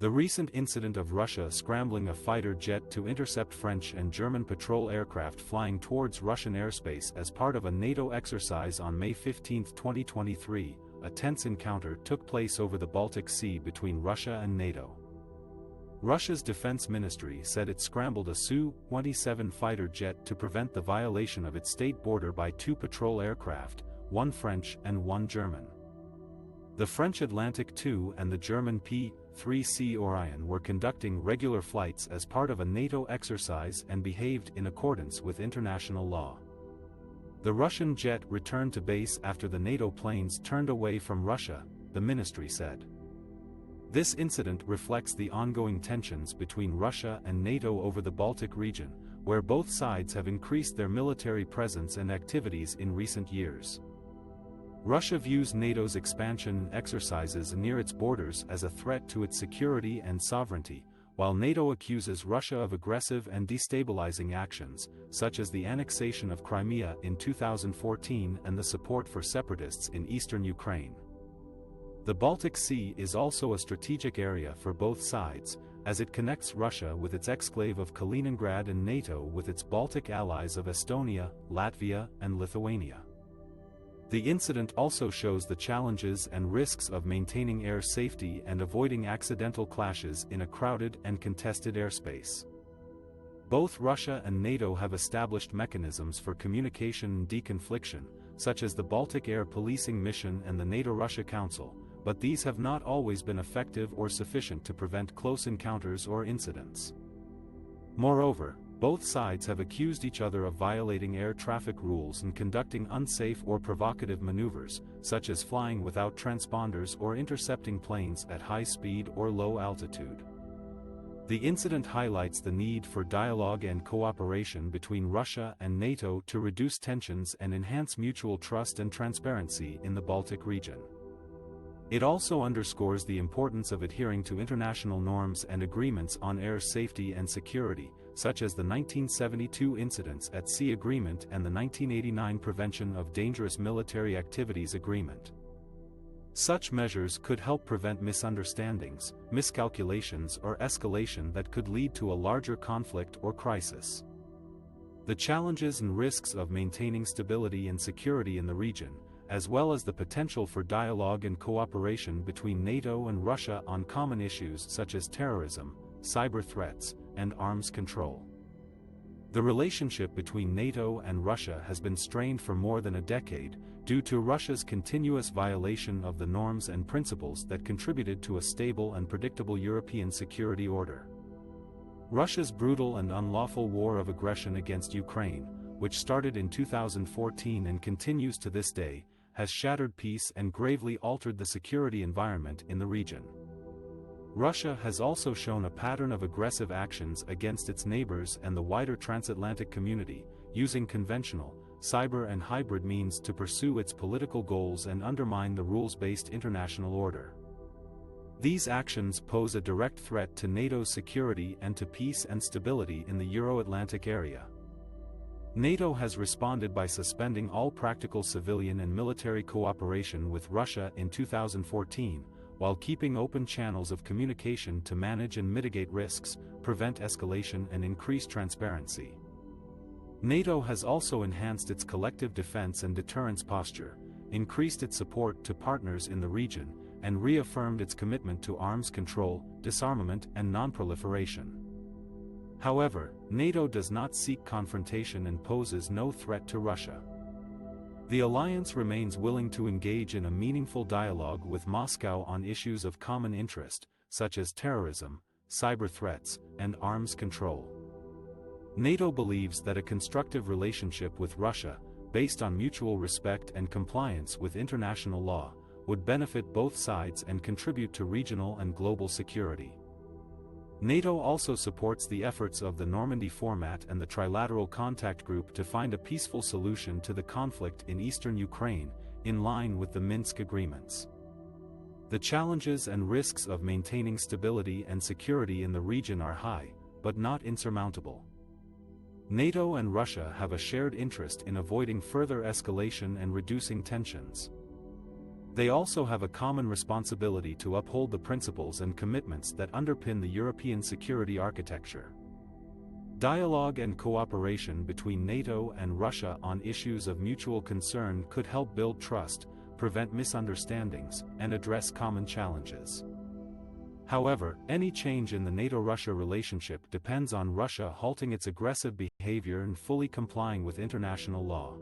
The recent incident of Russia scrambling a fighter jet to intercept French and German patrol aircraft flying towards Russian airspace as part of a NATO exercise on May 15, 2023, a tense encounter took place over the Baltic Sea between Russia and NATO. Russia's defense ministry said it scrambled a Su-27 fighter jet to prevent the violation of its state border by 2 patrol aircraft, 1 French and 1 German. The French Atlantic II and the German P-3C Orion were conducting regular flights as part of a NATO exercise and behaved in accordance with international law. The Russian jet returned to base after the NATO planes turned away from Russia, the ministry said. This incident reflects the ongoing tensions between Russia and NATO over the Baltic region, where both sides have increased their military presence and activities in recent years. Russia views NATO's expansion exercises near its borders as a threat to its security and sovereignty, while NATO accuses Russia of aggressive and destabilizing actions, such as the annexation of Crimea in 2014 and the support for separatists in eastern Ukraine. The Baltic Sea is also a strategic area for both sides, as it connects Russia with its exclave of Kaliningrad and NATO with its Baltic allies of Estonia, Latvia, and Lithuania. The incident also shows the challenges and risks of maintaining air safety and avoiding accidental clashes in a crowded and contested airspace. Both Russia and NATO have established mechanisms for communication and deconfliction, such as the Baltic Air Policing Mission and the NATO-Russia Council, but these have not always been effective or sufficient to prevent close encounters or incidents. Moreover, both sides have accused each other of violating air traffic rules and conducting unsafe or provocative maneuvers, such as flying without transponders or intercepting planes at high speed or low altitude. The incident highlights the need for dialogue and cooperation between Russia and NATO to reduce tensions and enhance mutual trust and transparency in the Baltic region. It also underscores the importance of adhering to international norms and agreements on air safety and security, such as the 1972 Incidents at Sea Agreement and the 1989 Prevention of Dangerous Military Activities Agreement. Such measures could help prevent misunderstandings, miscalculations, or escalation that could lead to a larger conflict or crisis. The challenges and risks of maintaining stability and security in the region, as well as the potential for dialogue and cooperation between NATO and Russia on common issues such as terrorism, cyber threats, and arms control. The relationship between NATO and Russia has been strained for more than a decade, due to Russia's continuous violation of the norms and principles that contributed to a stable and predictable European security order. Russia's brutal and unlawful war of aggression against Ukraine, which started in 2014 and continues to this day, has shattered peace and gravely altered the security environment in the region. Russia has also shown a pattern of aggressive actions against its neighbors and the wider transatlantic community, using conventional, cyber and hybrid means to pursue its political goals and undermine the rules-based international order. These actions pose a direct threat to NATO's security and to peace and stability in the Euro-Atlantic area. NATO has responded by suspending all practical civilian and military cooperation with Russia in 2014, while keeping open channels of communication to manage and mitigate risks, prevent escalation and increase transparency. NATO has also enhanced its collective defense and deterrence posture, increased its support to partners in the region, and reaffirmed its commitment to arms control, disarmament and non-proliferation. However, NATO does not seek confrontation and poses no threat to Russia. The alliance remains willing to engage in a meaningful dialogue with Moscow on issues of common interest, such as terrorism, cyber threats, and arms control. NATO believes that a constructive relationship with Russia, based on mutual respect and compliance with international law, would benefit both sides and contribute to regional and global security. NATO also supports the efforts of the Normandy Format and the Trilateral Contact Group to find a peaceful solution to the conflict in eastern Ukraine, in line with the Minsk agreements. The challenges and risks of maintaining stability and security in the region are high, but not insurmountable. NATO and Russia have a shared interest in avoiding further escalation and reducing tensions. They also have a common responsibility to uphold the principles and commitments that underpin the European security architecture. Dialogue and cooperation between NATO and Russia on issues of mutual concern could help build trust, prevent misunderstandings, and address common challenges. However, any change in the NATO-Russia relationship depends on Russia halting its aggressive behavior and fully complying with international law.